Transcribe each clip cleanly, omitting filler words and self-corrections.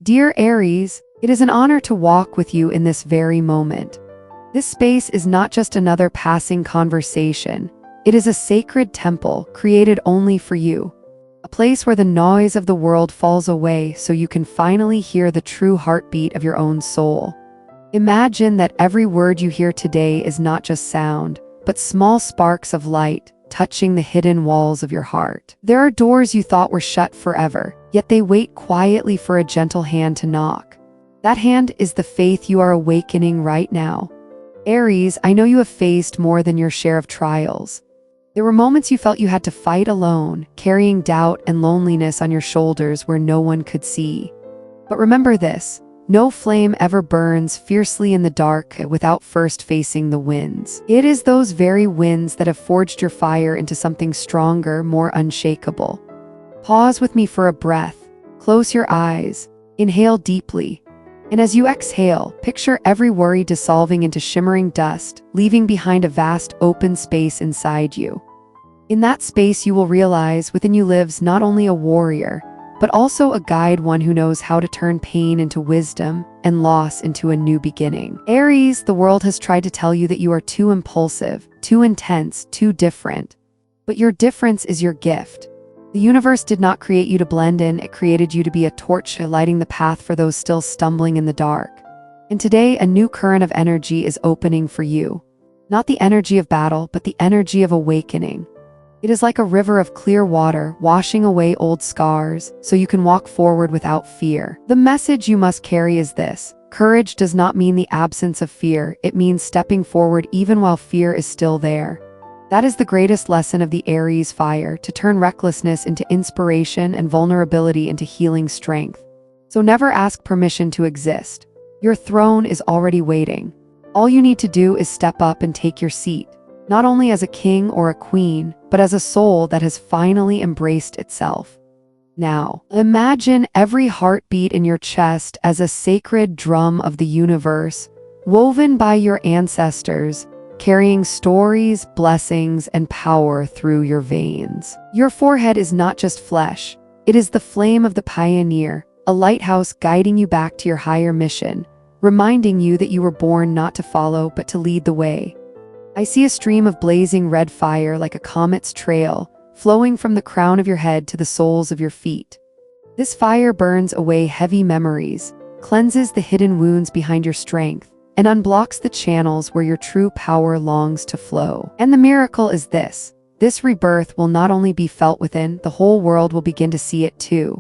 Dear Aries, it is an honor to walk with you in this very moment. This space is not just another passing conversation. It is a sacred temple created only for you. A place where the noise of the world falls away so you can finally hear the true heartbeat of your own soul. Imagine that every word you hear today is not just sound, but small sparks of light touching the hidden walls of your heart. There are doors you thought were shut forever, yet they wait quietly for a gentle hand to knock. That hand is the faith you are awakening right now. Aries, I know you have faced more than your share of trials. There were moments you felt you had to fight alone, carrying doubt and loneliness on your shoulders where no one could see. But remember this, no flame ever burns fiercely in the dark without first facing the winds. It is those very winds that have forged your fire into something stronger, more unshakable. Pause with me for a breath, close your eyes, inhale deeply. And as you exhale, picture every worry dissolving into shimmering dust, leaving behind a vast open space inside you. In that space you will realize within you lives not only a warrior, but also a guide, one who knows how to turn pain into wisdom and loss into a new beginning. Aries, the world has tried to tell you that you are too impulsive, too intense, too different. But your difference is your gift. The universe did not create you to blend in, it created you to be a torch lighting the path for those still stumbling in the dark. And today, a new current of energy is opening for you. Not the energy of battle, but the energy of awakening. It is like a river of clear water, washing away old scars, so you can walk forward without fear. The message you must carry is this: courage does not mean the absence of fear, it means stepping forward even while fear is still there. That is the greatest lesson of the Aries fire, to turn recklessness into inspiration and vulnerability into healing strength. So never ask permission to exist. Your throne is already waiting. All you need to do is step up and take your seat. Not only as a king or a queen, but as a soul that has finally embraced itself. Now, imagine every heartbeat in your chest as a sacred drum of the universe, woven by your ancestors, carrying stories, blessings, and power through your veins. Your forehead is not just flesh, it is the flame of the pioneer, a lighthouse guiding you back to your higher mission, reminding you that you were born not to follow but to lead the way. I see a stream of blazing red fire like a comet's trail, flowing from the crown of your head to the soles of your feet. This fire burns away heavy memories, cleanses the hidden wounds behind your strength, and unblocks the channels where your true power longs to flow. And the miracle is this: this rebirth will not only be felt within, the whole world will begin to see it too.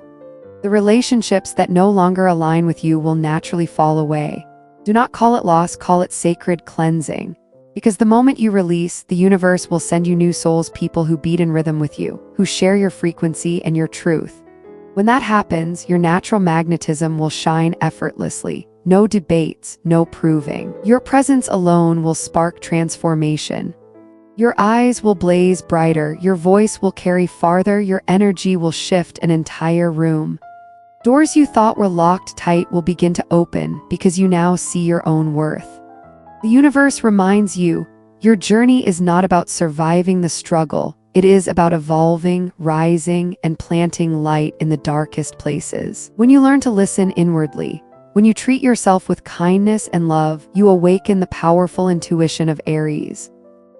The relationships that no longer align with you will naturally fall away. Do not call it loss, call it sacred cleansing. Because the moment you release, the universe will send you new souls, people who beat in rhythm with you, who share your frequency and your truth. When that happens, your natural magnetism will shine effortlessly. No debates, no proving. Your presence alone will spark transformation. Your eyes will blaze brighter, your voice will carry farther, your energy will shift an entire room. Doors you thought were locked tight will begin to open because you now see your own worth. The universe reminds you, your journey is not about surviving the struggle, it is about evolving, rising, and planting light in the darkest places. When you learn to listen inwardly, when you treat yourself with kindness and love, you awaken the powerful intuition of Aries.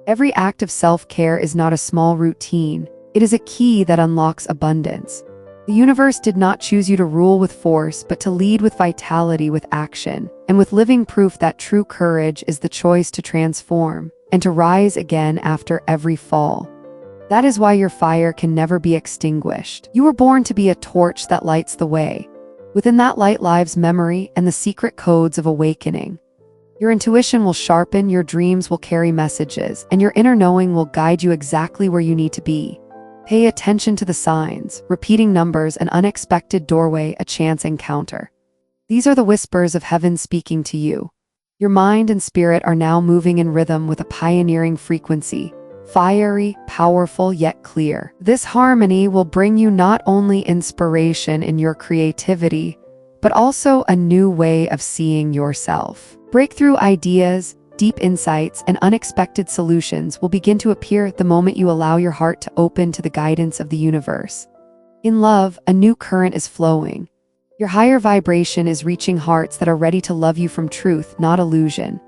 Every act of self-care is not a small routine, it is a key that unlocks abundance. The universe did not choose you to rule with force, but to lead with vitality, with action, and with living proof that true courage is the choice to transform and to rise again after every fall. That is why your fire can never be extinguished. You were born to be a torch that lights the way. Within that light lives memory and the secret codes of awakening. Your intuition will sharpen, your dreams will carry messages, and your inner knowing will guide you exactly where you need to be. Pay attention to the signs, repeating numbers, an unexpected doorway, a chance encounter. These are the whispers of heaven speaking to you. Your mind and spirit are now moving in rhythm with a pioneering frequency, fiery, powerful, yet clear. This harmony will bring you not only inspiration in your creativity, but also a new way of seeing yourself. Breakthrough ideas, deep insights, and unexpected solutions will begin to appear the moment you allow your heart to open to the guidance of the universe. In love, a new current is flowing. Your higher vibration is reaching hearts that are ready to love you from truth, not illusion.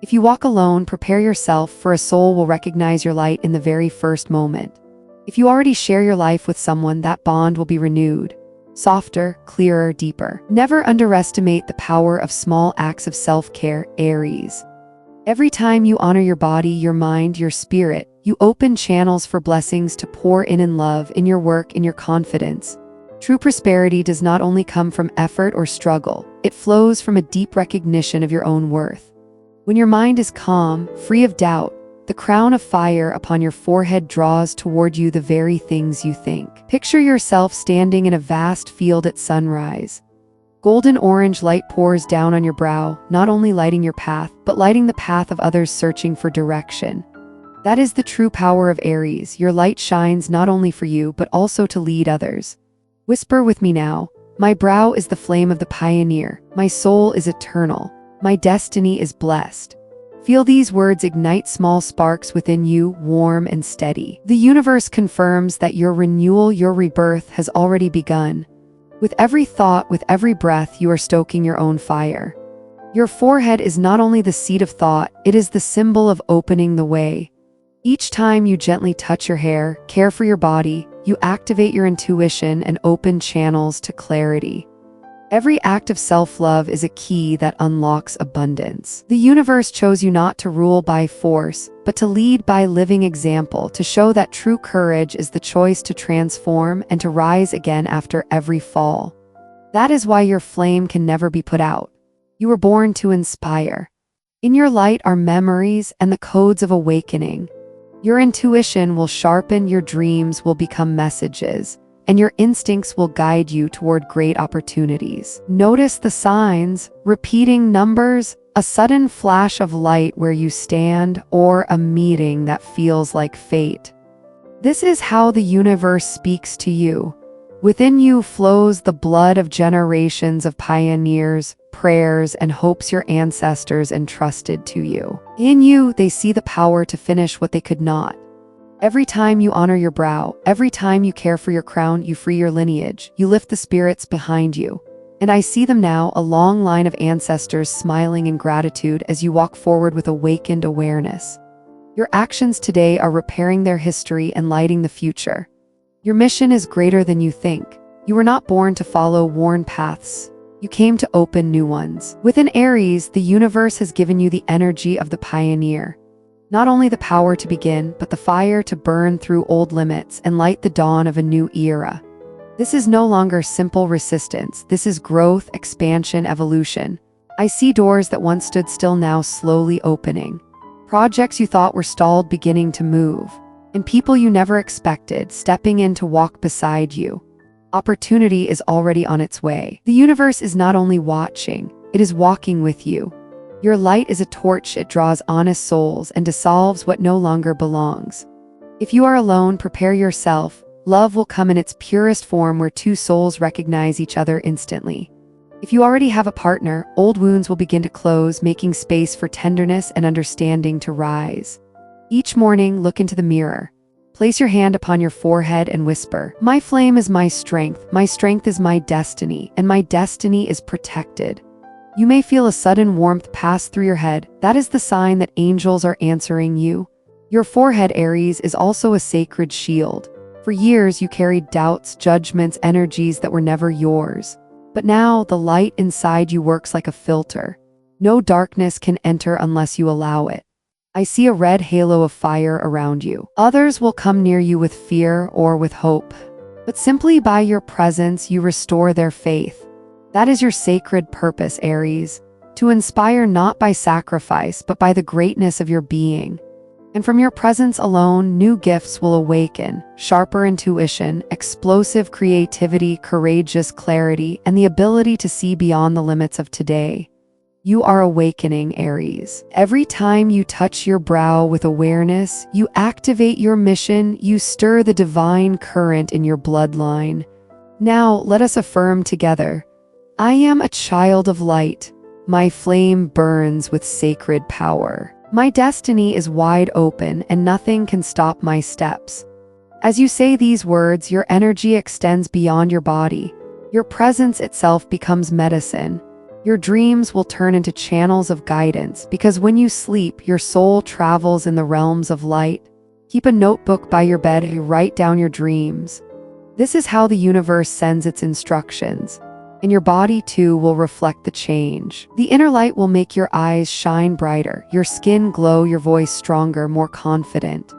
If you walk alone, prepare yourself, for a soul will recognize your light in the very first moment. If you already share your life with someone, that bond will be renewed. Softer, clearer, deeper. Never underestimate the power of small acts of self-care, Aries. Every time you honor your body, your mind, your spirit, you open channels for blessings to pour in love, in your work, in your confidence. True prosperity does not only come from effort or struggle, it flows from a deep recognition of your own worth. When your mind is calm, free of doubt, the crown of fire upon your forehead draws toward you the very things you think. Picture yourself standing in a vast field at sunrise. Golden orange light pours down on your brow, not only lighting your path, but lighting the path of others searching for direction. That is the true power of Aries. Your light shines not only for you, but also to lead others. Whisper with me now. My brow is the flame of the pioneer. My soul is eternal. My destiny is blessed. Feel these words ignite small sparks within you, warm and steady. The universe confirms that your renewal, your rebirth has already begun. With every thought, with every breath, you are stoking your own fire. Your forehead is not only the seat of thought, it is the symbol of opening the way. Each time you gently touch your hair, care for your body, you activate your intuition and open channels to clarity. Every act of self-love is a key that unlocks abundance. The universe chose you not to rule by force, but to lead by living example, to show that true courage is the choice to transform and to rise again after every fall. That is why your flame can never be put out. You were born to inspire. In your light are memories and the codes of awakening. Your intuition will sharpen, your dreams will become messages, and your instincts will guide you toward great opportunities. Notice the signs, repeating numbers, a sudden flash of light where you stand, or a meeting that feels like fate. This is how the universe speaks to you. Within you flows the blood of generations of pioneers, prayers, and hopes your ancestors entrusted to you. In you, they see the power to finish what they could not. Every time you honor your brow, every time you care for your crown, you free your lineage, you lift the spirits behind you. And I see them now, a long line of ancestors smiling in gratitude as you walk forward with awakened awareness. Your actions today are repairing their history and lighting the future. Your mission is greater than you think. You were not born to follow worn paths. You came to open new ones. Within Aries, the universe has given you the energy of the pioneer. Not only the power to begin, but the fire to burn through old limits and light the dawn of a new era. This is no longer simple resistance. This is growth, expansion, evolution. I see doors that once stood still now slowly opening. Projects you thought were stalled beginning to move. And people you never expected stepping in to walk beside you. Opportunity is already on its way. The universe is not only watching, it is walking with you. Your light is a torch, it draws honest souls and dissolves what no longer belongs. If you are alone, prepare yourself. Love will come in its purest form where two souls recognize each other instantly. If you already have a partner, old wounds will begin to close, making space for tenderness and understanding to rise. Each morning, look into the mirror. Place your hand upon your forehead and whisper, "My flame is my strength is my destiny, and my destiny is protected." You may feel a sudden warmth pass through your head. That is the sign that angels are answering you. Your forehead, Aries, is also a sacred shield. For years, you carried doubts, judgments, energies that were never yours. But now, the light inside you works like a filter. No darkness can enter unless you allow it. I see a red halo of fire around you. Others will come near you with fear or with hope. But simply by your presence, you restore their faith. That is your sacred purpose, Aries, to inspire not by sacrifice, but by the greatness of your being. And from your presence alone, new gifts will awaken, sharper intuition, explosive creativity, courageous clarity, and the ability to see beyond the limits of today. You are awakening, Aries. Every time you touch your brow with awareness, you activate your mission, you stir the divine current in your bloodline. Now, let us affirm together. I am a child of light. My flame burns with sacred power. My destiny is wide open and nothing can stop my steps. As you say these words, your energy extends beyond your body. Your presence itself becomes medicine. Your dreams will turn into channels of guidance because when you sleep, your soul travels in the realms of light. Keep a notebook by your bed and write down your dreams. This is how the universe sends its instructions. And your body too will reflect the change. The inner light will make your eyes shine brighter, your skin glow, your voice stronger, more confident.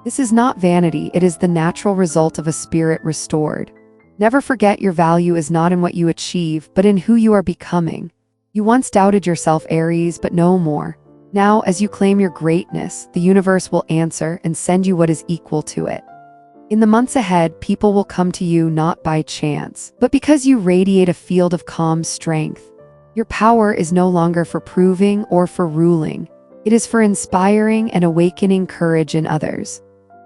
This is not vanity, it is the natural result of a spirit restored. Never forget your value is not in what you achieve, but in who you are becoming. You once doubted yourself, Aries, but no more. Now, as you claim your greatness, the universe will answer and send you what is equal to it. In the months ahead, people will come to you not by chance, but because you radiate a field of calm strength. Your power is no longer for proving or for ruling. It is for inspiring and awakening courage in others.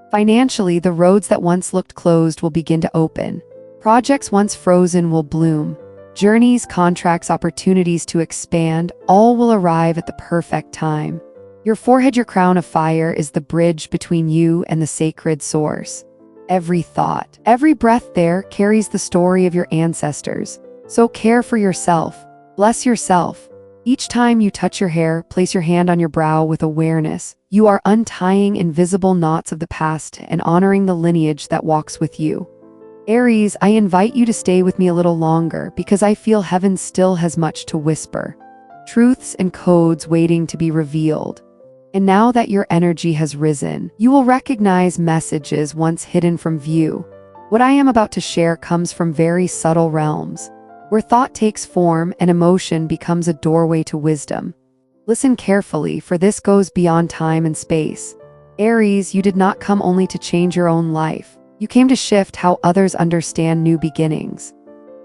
Financially, the roads that once looked closed will begin to open. Projects once frozen will bloom. Journeys, contracts, opportunities to expand, all will arrive at the perfect time. Your forehead, your crown of fire, is the bridge between you and the sacred source. Every thought, every breath there carries the story of your ancestors. So care for yourself. Bless yourself. Each time you touch your hair, place your hand on your brow with awareness. You are untying invisible knots of the past and honoring the lineage that walks with you. Aries, I invite you to stay with me a little longer because I feel heaven still has much to whisper. Truths and codes waiting to be revealed. And now that your energy has risen, you will recognize messages once hidden from view. What I am about to share comes from very subtle realms, where thought takes form and emotion becomes a doorway to wisdom. Listen carefully, for this goes beyond time and space. Aries, you did not come only to change your own life. You came to shift how others understand new beginnings.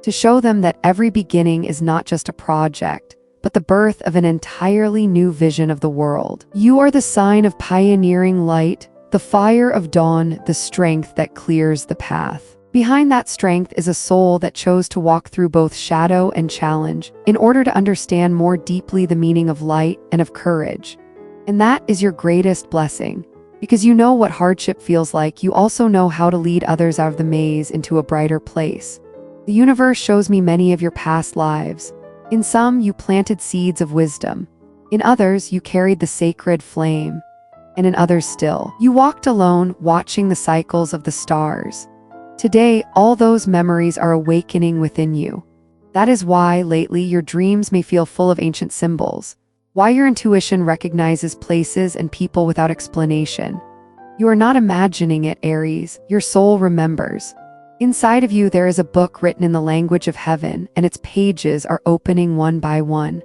To show them that every beginning is not just a project, but the birth of an entirely new vision of the world. You are the sign of pioneering light, the fire of dawn, the strength that clears the path. Behind that strength is a soul that chose to walk through both shadow and challenge in order to understand more deeply the meaning of light and of courage. And that is your greatest blessing. Because you know what hardship feels like, you also know how to lead others out of the maze into a brighter place. The universe shows me many of your past lives. In some, you planted seeds of wisdom. In others, you carried the sacred flame. And in others still, you walked alone, watching the cycles of the stars. Today, all those memories are awakening within you. That is why, lately, your dreams may feel full of ancient symbols. Why your intuition recognizes places and people without explanation. You are not imagining it, Aries. Your soul remembers. Inside of you there is a book written in the language of heaven, and its pages are opening one by one.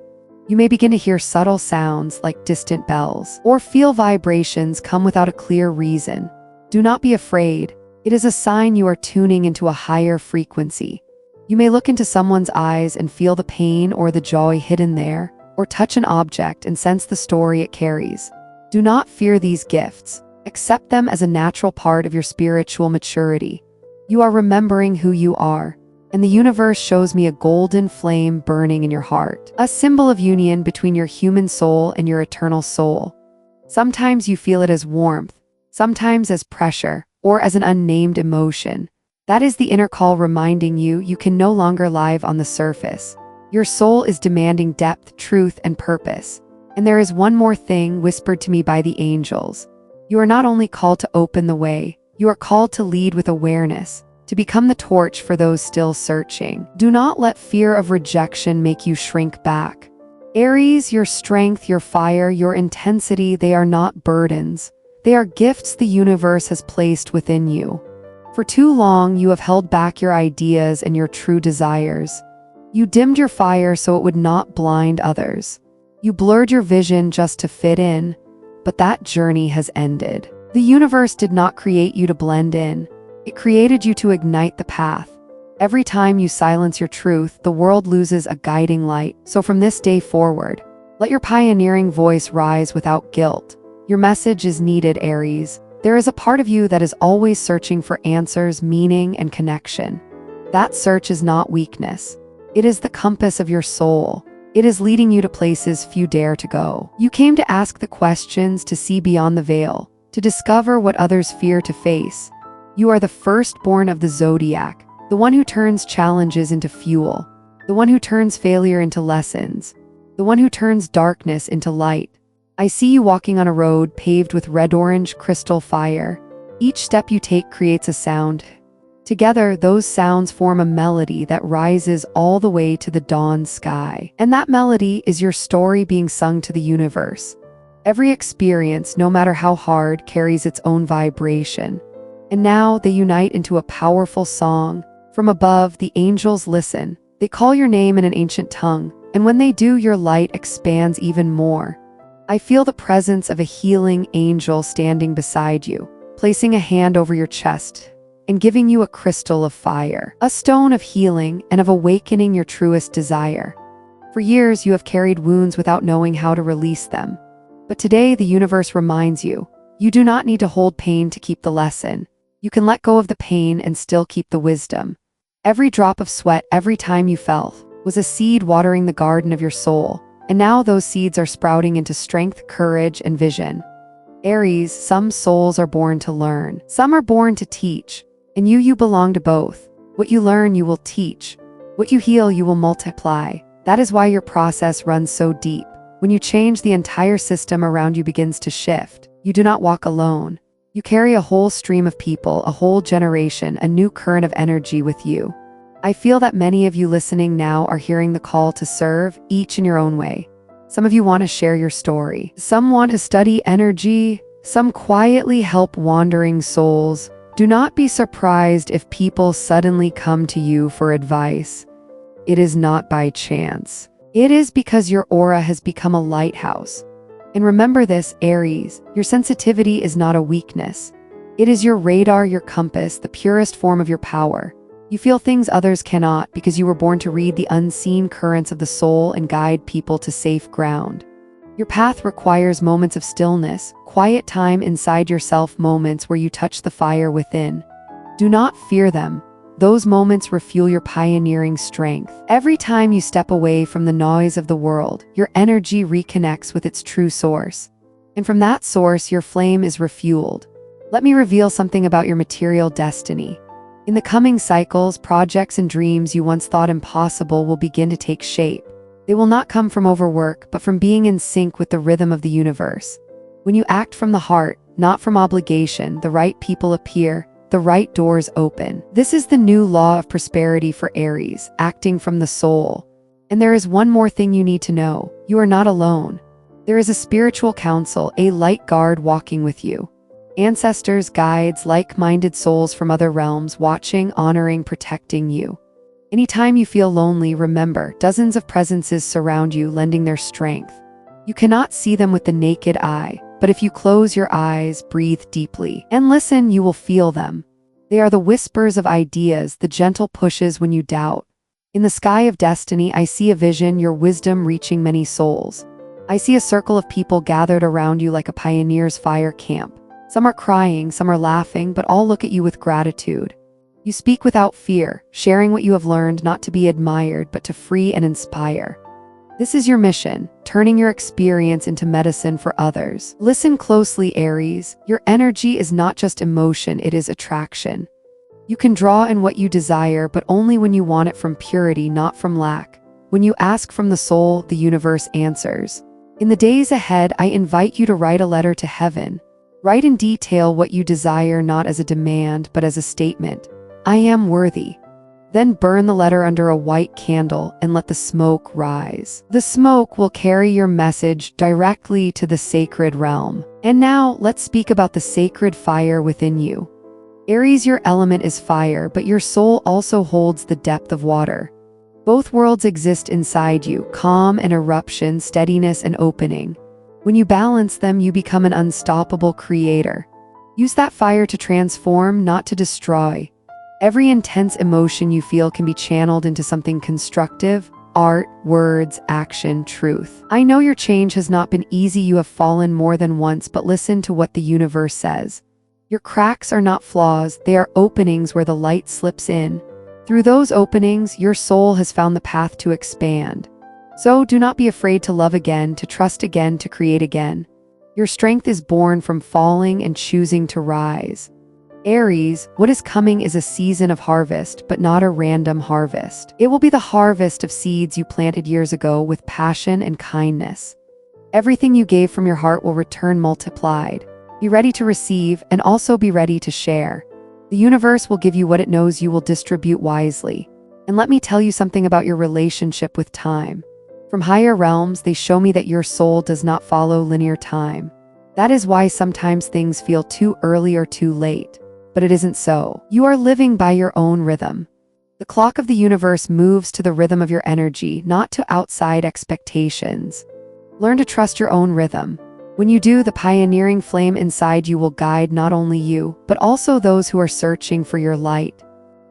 You may begin to hear subtle sounds like distant bells, or feel vibrations come without a clear reason. Do not be afraid. It is a sign you are tuning into a higher frequency. You may look into someone's eyes and feel the pain or the joy hidden there, or touch an object and sense the story it carries. Do not fear these gifts. Accept them as a natural part of your spiritual maturity. You are remembering who you are, and the universe shows me a golden flame burning in your heart, a symbol of union between your human soul and your eternal soul. Sometimes you feel it as warmth, sometimes as pressure, or as an unnamed emotion. That is the inner call reminding you you can no longer live on the surface. Your soul is demanding depth, truth, and purpose. And there is one more thing whispered to me by the angels. You are not only called to open the way, you are called to lead with awareness, to become the torch for those still searching. Do not let fear of rejection make you shrink back. Aries, your strength, your fire, your intensity, they are not burdens. They are gifts the universe has placed within you. For too long, you have held back your ideas and your true desires. You dimmed your fire so it would not blind others. You blurred your vision just to fit in, but that journey has ended. The universe did not create you to blend in. It created you to ignite the path. Every time you silence your truth, the world loses a guiding light. So from this day forward, let your pioneering voice rise without guilt. Your message is needed, Aries. There is a part of you that is always searching for answers, meaning, and connection. That search is not weakness. It is the compass of your soul. It is leading you to places few dare to go. You came to ask the questions, to see beyond the veil, to discover what others fear to face. You are the firstborn of the Zodiac, the one who turns challenges into fuel, the one who turns failure into lessons, the one who turns darkness into light. I see you walking on a road paved with red-orange crystal fire. Each step you take creates a sound. Together, those sounds form a melody that rises all the way to the dawn sky. And that melody is your story being sung to the universe. Every experience, no matter how hard, carries its own vibration. And now they unite into a powerful song. From above, the angels listen. They call your name in an ancient tongue, and when they do, your light expands even more. I feel the presence of a healing angel standing beside you, placing a hand over your chest and giving you a crystal of fire, a stone of healing and of awakening your truest desire. For years, you have carried wounds without knowing how to release them. But today, the universe reminds you, you do not need to hold pain to keep the lesson. You can let go of the pain and still keep the wisdom. Every drop of sweat, every time you fell, was a seed watering the garden of your soul. And now those seeds are sprouting into strength, courage, and vision. Aries, some souls are born to learn. Some are born to teach. And you belong to both. What you learn, you will teach. What you heal, you will multiply. That is why your process runs so deep. When you change, the entire system around you begins to shift. You do not walk alone. You carry a whole stream of people, a whole generation, a new current of energy with you. I feel that many of you listening now are hearing the call to serve, each in your own way. Some of you want to share your story. Some want to study energy. Some quietly help wandering souls. Do not be surprised if people suddenly come to you for advice. It is not by chance. It is because your aura has become a lighthouse. And remember this, Aries, your sensitivity is not a weakness. It is your radar, your compass, the purest form of your power. You feel things others cannot because you were born to read the unseen currents of the soul and guide people to safe ground. Your path requires moments of stillness, quiet time inside yourself, moments where you touch the fire within. Do not fear them. Those moments refuel your pioneering strength. Every time you step away from the noise of the world, your energy reconnects with its true source. And from that source, your flame is refueled. Let me reveal something about your material destiny. In the coming cycles, projects and dreams you once thought impossible will begin to take shape. They will not come from overwork, but from being in sync with the rhythm of the universe. When you act from the heart, not from obligation, the right people appear, the right doors open. This is the new law of prosperity for Aries, acting from the soul. And there is one more thing you need to know. You are not alone. There is a spiritual council, a light guard walking with you. Ancestors, guides, like-minded souls from other realms watching, honoring, protecting you. Anytime you feel lonely, remember, dozens of presences surround you, lending their strength. You cannot see them with the naked eye, but if you close your eyes, breathe deeply, and listen, you will feel them. They are the whispers of ideas, the gentle pushes when you doubt. In the sky of destiny, I see a vision, your wisdom reaching many souls. I see a circle of people gathered around you like a pioneer's fire camp. Some are crying, some are laughing, but all look at you with gratitude. You speak without fear, sharing what you have learned, not to be admired, but to free and inspire. This is your mission, turning your experience into medicine for others. Listen closely, Aries. Your energy is not just emotion, it is attraction. You can draw in what you desire, but only when you want it from purity, not from lack. When you ask from the soul, the universe answers. In the days ahead, I invite you to write a letter to heaven. Write in detail what you desire, not as a demand, but as a statement. I am worthy. Then burn the letter under a white candle and let the smoke rise. The smoke will carry your message directly to the sacred realm. And now, let's speak about the sacred fire within you. Aries, your element is fire, but your soul also holds the depth of water. Both worlds exist inside you, calm and eruption, steadiness and opening. When you balance them, you become an unstoppable creator. Use that fire to transform, not to destroy. Every intense emotion you feel can be channeled into something constructive: art, words, action, truth. I know your change has not been easy. You have fallen more than once, but listen to what the universe says. Your cracks are not flaws, they are openings where the light slips in. Through those openings, your soul has found the path to expand. So do not be afraid to love again, to trust again, to create again. Your strength is born from falling and choosing to rise. Aries, what is coming is a season of harvest, but not a random harvest. It will be the harvest of seeds you planted years ago with passion and kindness. Everything you gave from your heart will return multiplied. Be ready to receive and also be ready to share. The universe will give you what it knows you will distribute wisely. And let me tell you something about your relationship with time. From higher realms, they show me that your soul does not follow linear time. That is why sometimes things feel too early or too late. But it isn't so. You are living by your own rhythm. The clock of the universe moves to the rhythm of your energy, not to outside expectations. Learn to trust your own rhythm. When you do, the pioneering flame inside you will guide not only you, but also those who are searching for your light.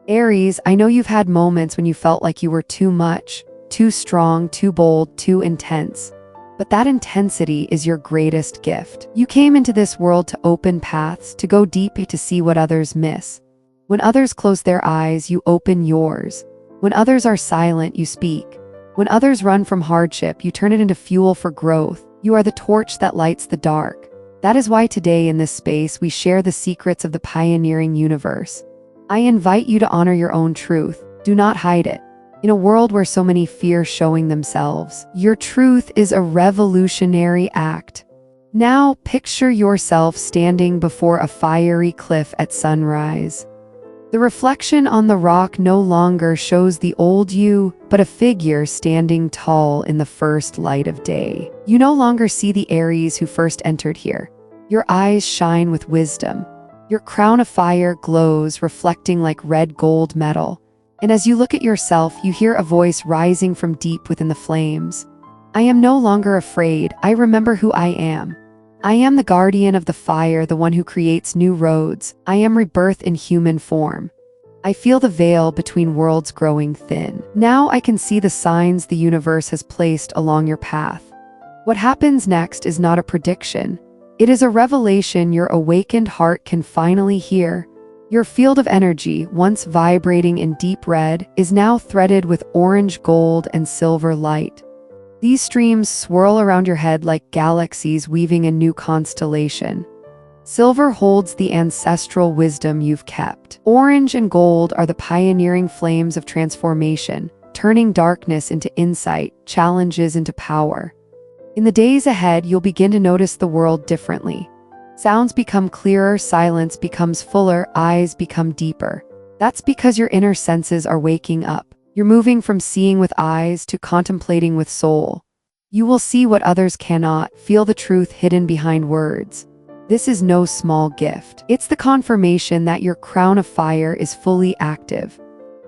Aries, I know you've had moments when you felt like you were too much, too strong, too bold, too intense. But that intensity is your greatest gift. You came into this world to open paths, to go deep, to see what others miss. When others close their eyes, you open yours. When others are silent, you speak. When others run from hardship, you turn it into fuel for growth. You are the torch that lights the dark. That is why today in this space, we share the secrets of the pioneering universe. I invite you to honor your own truth. Do not hide it. In a world where so many fear showing themselves, your truth is a revolutionary act. Now picture yourself standing before a fiery cliff at sunrise. The reflection on the rock no longer shows the old you, but a figure standing tall in the first light of day. You no longer see the Aries who first entered here. Your eyes shine with wisdom. Your crown of fire glows, reflecting like red gold metal. And as you look at yourself, you hear a voice rising from deep within the flames. I am no longer afraid. I remember who I am. I am the guardian of the fire, the one who creates new roads. I am rebirth in human form. I feel the veil between worlds growing thin. Now I can see the signs the universe has placed along your path. What happens next is not a prediction. It is a revelation your awakened heart can finally hear. Your field of energy, once vibrating in deep red, is now threaded with orange, gold, and silver light. These streams swirl around your head like galaxies weaving a new constellation. Silver holds the ancestral wisdom you've kept. Orange and gold are the pioneering flames of transformation, turning darkness into insight, challenges into power. In the days ahead, you'll begin to notice the world differently. Sounds become clearer, silence becomes fuller, eyes become deeper. That's because your inner senses are waking up. You're moving from seeing with eyes to contemplating with soul. You will see what others cannot, feel the truth hidden behind words. This is no small gift. It's the confirmation that your crown of fire is fully active.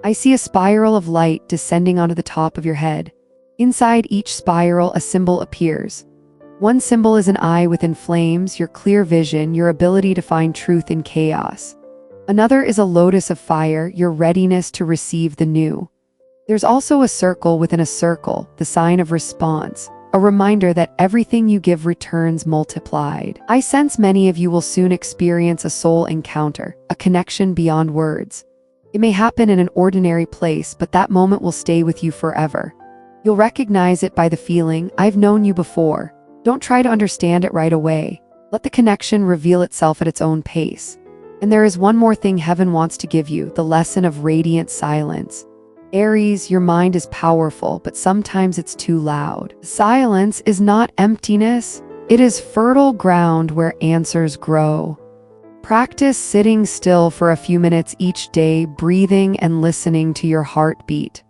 I see a spiral of light descending onto the top of your head. Inside each spiral, a symbol appears. One symbol is an eye within flames, your clear vision, your ability to find truth in chaos. Another is a lotus of fire, your readiness to receive the new. There's also a circle within a circle, the sign of response, a reminder that everything you give returns multiplied. I sense many of you will soon experience a soul encounter, a connection beyond words. It may happen in an ordinary place, but that moment will stay with you forever. You'll recognize it by the feeling, I've known you before. Don't try to understand it right away. Let the connection reveal itself at its own pace. And there is one more thing heaven wants to give you, the lesson of radiant silence. Aries, your mind is powerful, but sometimes it's too loud. Silence is not emptiness. It is fertile ground where answers grow. Practice sitting still for a few minutes each day, breathing and listening to your heartbeat.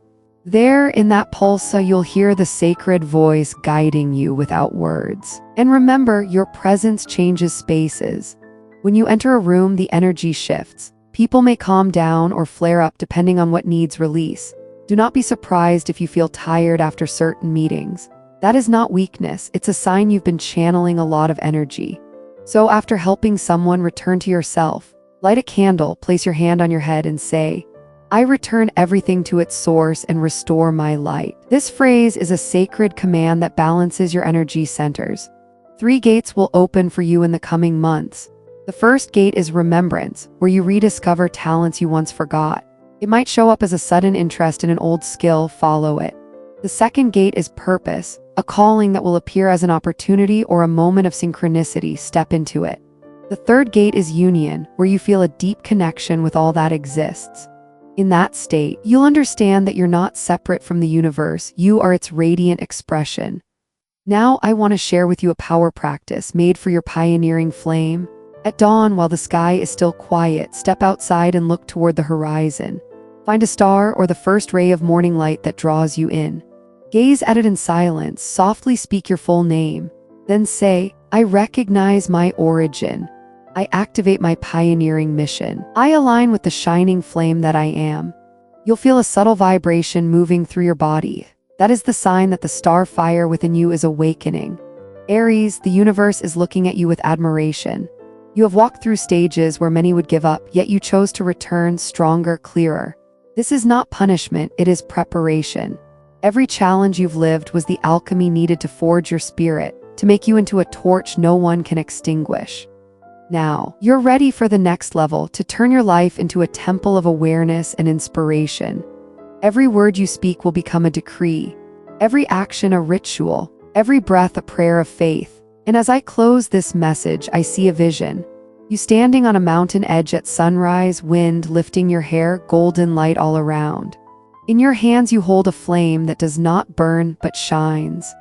There, in that pulsa, you'll hear the sacred voice guiding you without words. And remember, your presence changes spaces. When you enter a room, the energy shifts. People may calm down or flare up depending on what needs release. Do not be surprised if you feel tired after certain meetings. That is not weakness, it's a sign you've been channeling a lot of energy. So after helping someone, return to yourself. Light a candle, place your hand on your head and say, I return everything to its source and restore my light. This phrase is a sacred command that balances your energy centers. 3 gates will open for you in the coming months. The first gate is remembrance, where you rediscover talents you once forgot. It might show up as a sudden interest in an old skill, follow it. The second gate is purpose, a calling that will appear as an opportunity or a moment of synchronicity, step into it. The third gate is union, where you feel a deep connection with all that exists. In that state, you'll understand that you're not separate from the universe, you are its radiant expression. Now I want to share with you a power practice made for your pioneering flame. At dawn, while the sky is still quiet, step outside and look toward the horizon. Find a star or the first ray of morning light that draws you in. Gaze at it in silence, softly speak your full name. Then say, I recognize my origin. I activate my pioneering mission. I align with the shining flame that I am. You'll feel a subtle vibration moving through your body. That is the sign that the star fire within you is awakening. Aries, the universe is looking at you with admiration. You have walked through stages where many would give up, yet you chose to return stronger, clearer. This is not punishment, it is preparation. Every challenge you've lived was the alchemy needed to forge your spirit, to make you into a torch no one can extinguish. Now, you're ready for the next level, to turn your life into a temple of awareness and inspiration. Every word you speak will become a decree, every action a ritual, every breath a prayer of faith. And as I close this message, I see a vision. You standing on a mountain edge at sunrise, wind lifting your hair, golden light all around. In your hands you hold a flame that does not burn but shines.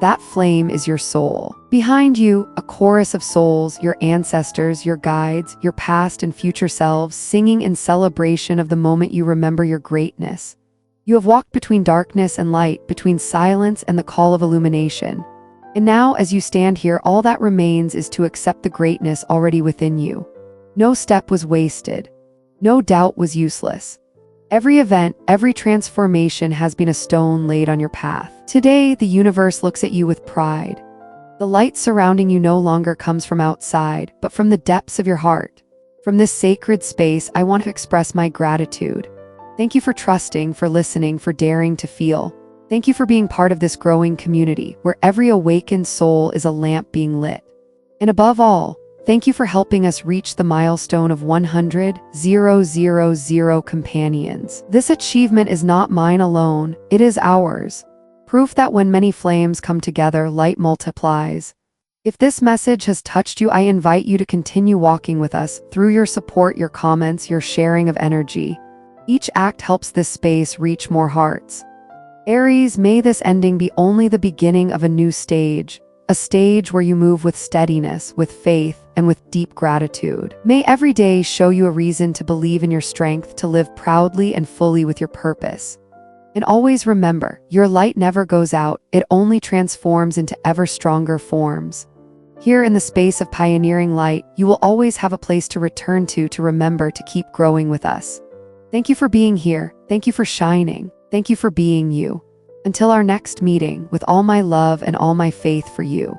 That flame is your soul. Behind you, a chorus of souls, your ancestors, your guides, your past and future selves, singing in celebration of the moment you remember your greatness. You have walked between darkness and light, between silence and the call of illumination. And now, as you stand here, all that remains is to accept the greatness already within you. No step was wasted. No doubt was useless. Every event, every transformation has been a stone laid on your path. Today, the universe looks at you with pride. The light surrounding you no longer comes from outside, but from the depths of your heart. From this sacred space, I want to express my gratitude. Thank you for trusting, for listening, for daring to feel. Thank you for being part of this growing community, where every awakened soul is a lamp being lit. And above all, thank you for helping us reach the milestone of 100,000 companions. This achievement is not mine alone, it is ours. Proof that when many flames come together, light multiplies. If this message has touched you, I invite you to continue walking with us through your support, your comments, your sharing of energy. Each act helps this space reach more hearts. Aries, may this ending be only the beginning of a new stage, a stage where you move with steadiness, with faith, and with deep gratitude. May every day show you a reason to believe in your strength, to live proudly and fully with your purpose. And always remember, your light never goes out, it only transforms into ever stronger forms. Here in the space of pioneering light, you will always have a place to return to remember to keep growing with us. Thank you for being here, thank you for shining. Thank you for being you. Until our next meeting, with all my love and all my faith for you.